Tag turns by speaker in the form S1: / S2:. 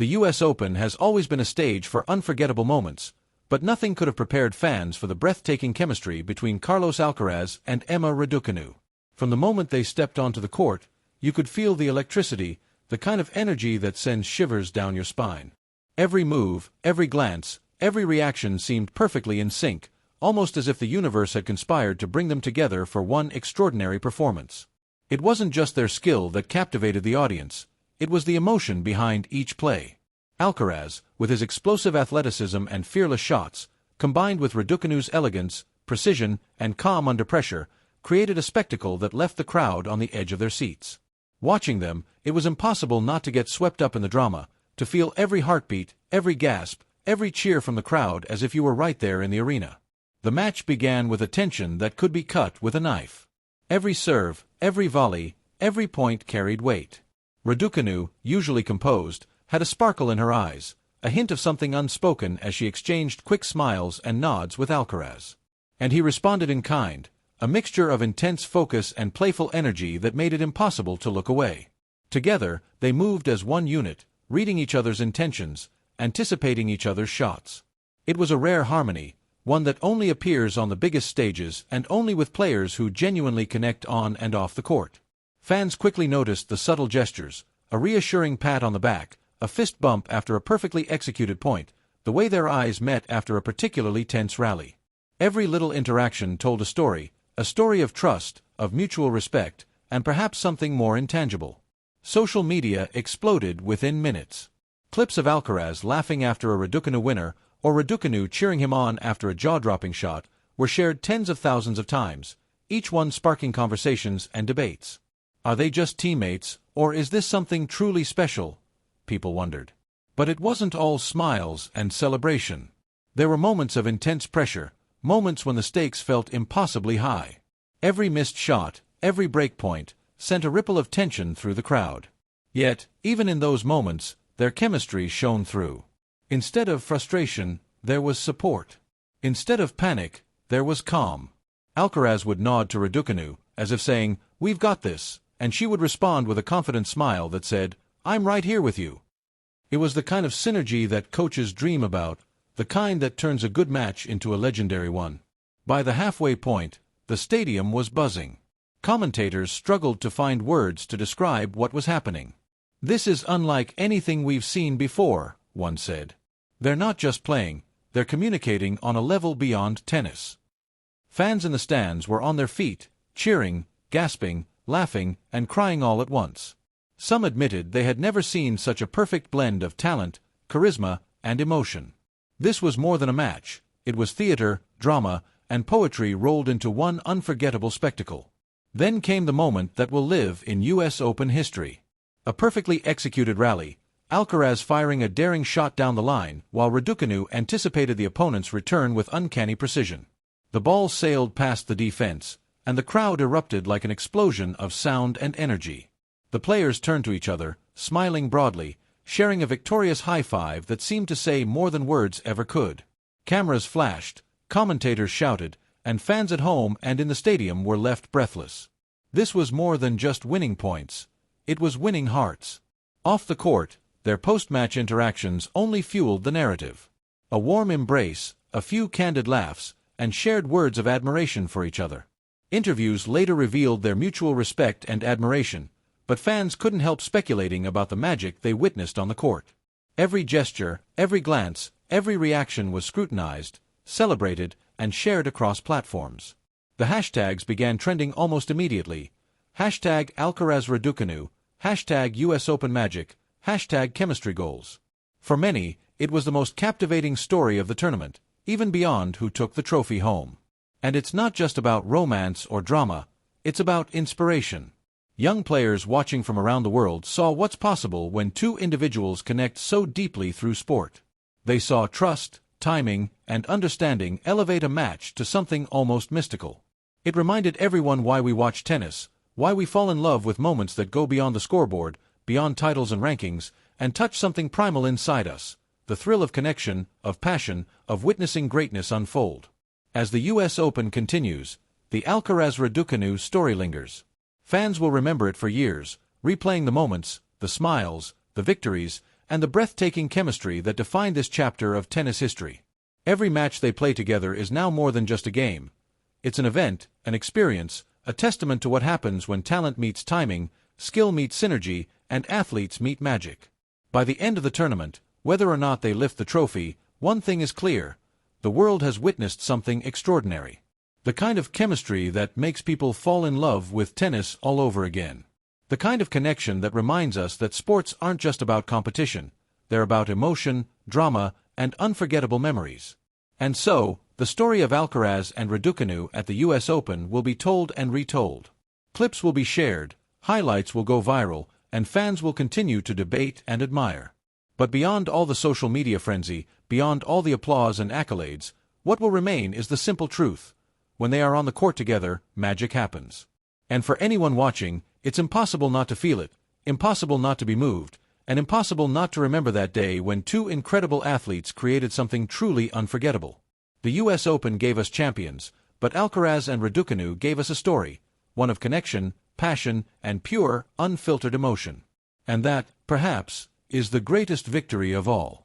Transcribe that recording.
S1: The US Open has always been a stage for unforgettable moments, but nothing could have prepared fans for the breathtaking chemistry between Carlos Alcaraz and Emma Raducanu. From the moment they stepped onto the court, you could feel the electricity, the kind of energy that sends shivers down your spine. Every move, every glance, every reaction seemed perfectly in sync, almost as if the universe had conspired to bring them together for one extraordinary performance. It wasn't just their skill that captivated the audience, it was the emotion behind each play. Alcaraz, with his explosive athleticism and fearless shots, combined with Raducanu's elegance, precision, and calm under pressure, created a spectacle that left the crowd on the edge of their seats. Watching them, it was impossible not to get swept up in the drama, to feel every heartbeat, every gasp, every cheer from the crowd as if you were right there in the arena. The match began with a tension that could be cut with a knife. Every serve, every volley, every point carried weight. Raducanu, usually composed, had a sparkle in her eyes, a hint of something unspoken as she exchanged quick smiles and nods with Alcaraz. And he responded in kind, a mixture of intense focus and playful energy that made it impossible to look away. Together, they moved as one unit, reading each other's intentions, anticipating each other's shots. It was a rare harmony, one that only appears on the biggest stages and only with players who genuinely connect on and off the court. Fans quickly noticed the subtle gestures, a reassuring pat on the back, a fist bump after a perfectly executed point, the way their eyes met after a particularly tense rally. Every little interaction told a story of trust, of mutual respect, and perhaps something more intangible. Social media exploded within minutes. Clips of Alcaraz laughing after a Raducanu winner, or Raducanu cheering him on after a jaw-dropping shot, were shared tens of thousands of times, each one sparking conversations and debates. Are they just teammates, or is this something truly special? People wondered. But it wasn't all smiles and celebration. There were moments of intense pressure, moments when the stakes felt impossibly high. Every missed shot, every break point, sent a ripple of tension through the crowd. Yet, even in those moments, their chemistry shone through. Instead of frustration, there was support. Instead of panic, there was calm. Alcaraz would nod to Raducanu, as if saying, "We've got this," and she would respond with a confident smile that said, "I'm right here with you." It was the kind of synergy that coaches dream about, the kind that turns a good match into a legendary one. By the halfway point, the stadium was buzzing. Commentators struggled to find words to describe what was happening. "This is unlike anything we've seen before," one said. "They're not just playing, they're communicating on a level beyond tennis." Fans in the stands were on their feet, cheering, gasping, laughing, and crying all at once. Some admitted they had never seen such a perfect blend of talent, charisma, and emotion. This was more than a match, it was theater, drama, and poetry rolled into one unforgettable spectacle. Then came the moment that will live in US Open history. A perfectly executed rally, Alcaraz firing a daring shot down the line, while Raducanu anticipated the opponent's return with uncanny precision. The ball sailed past the defense, and the crowd erupted like an explosion of sound and energy. The players turned to each other, smiling broadly, sharing a victorious high-five that seemed to say more than words ever could. Cameras flashed, commentators shouted, and fans at home and in the stadium were left breathless. This was more than just winning points. It was winning hearts. Off the court, their post-match interactions only fueled the narrative. A warm embrace, a few candid laughs, and shared words of admiration for each other. Interviews later revealed their mutual respect and admiration, but fans couldn't help speculating about the magic they witnessed on the court. Every gesture, every glance, every reaction was scrutinized, celebrated, and shared across platforms. The hashtags began trending almost immediately. Hashtag Alcaraz Raducanu, hashtag US Open Magic, hashtag Chemistry Goals. For many, it was the most captivating story of the tournament, even beyond who took the trophy home. And it's not just about romance or drama, it's about inspiration. Young players watching from around the world saw what's possible when two individuals connect so deeply through sport. They saw trust, timing, and understanding elevate a match to something almost mystical. It reminded everyone why we watch tennis, why we fall in love with moments that go beyond the scoreboard, beyond titles and rankings, and touch something primal inside us, the thrill of connection, of passion, of witnessing greatness unfold. As the US Open continues, the Alcaraz Raducanu story lingers. Fans will remember it for years, replaying the moments, the smiles, the victories, and the breathtaking chemistry that defined this chapter of tennis history. Every match they play together is now more than just a game. It's an event, an experience, a testament to what happens when talent meets timing, skill meets synergy, and athletes meet magic. By the end of the tournament, whether or not they lift the trophy, one thing is clear: the world has witnessed something extraordinary. The kind of chemistry that makes people fall in love with tennis all over again. The kind of connection that reminds us that sports aren't just about competition, they're about emotion, drama, and unforgettable memories. And so, the story of Alcaraz and Raducanu at the US Open will be told and retold. Clips will be shared, highlights will go viral, and fans will continue to debate and admire. But beyond all the social media frenzy, beyond all the applause and accolades, what will remain is the simple truth: when they are on the court together, magic happens. And for anyone watching, it's impossible not to feel it, impossible not to be moved, and impossible not to remember that day when two incredible athletes created something truly unforgettable. The US Open gave us champions, but Alcaraz and Raducanu gave us a story, one of connection, passion, and pure, unfiltered emotion. And that, perhaps, is the greatest victory of all.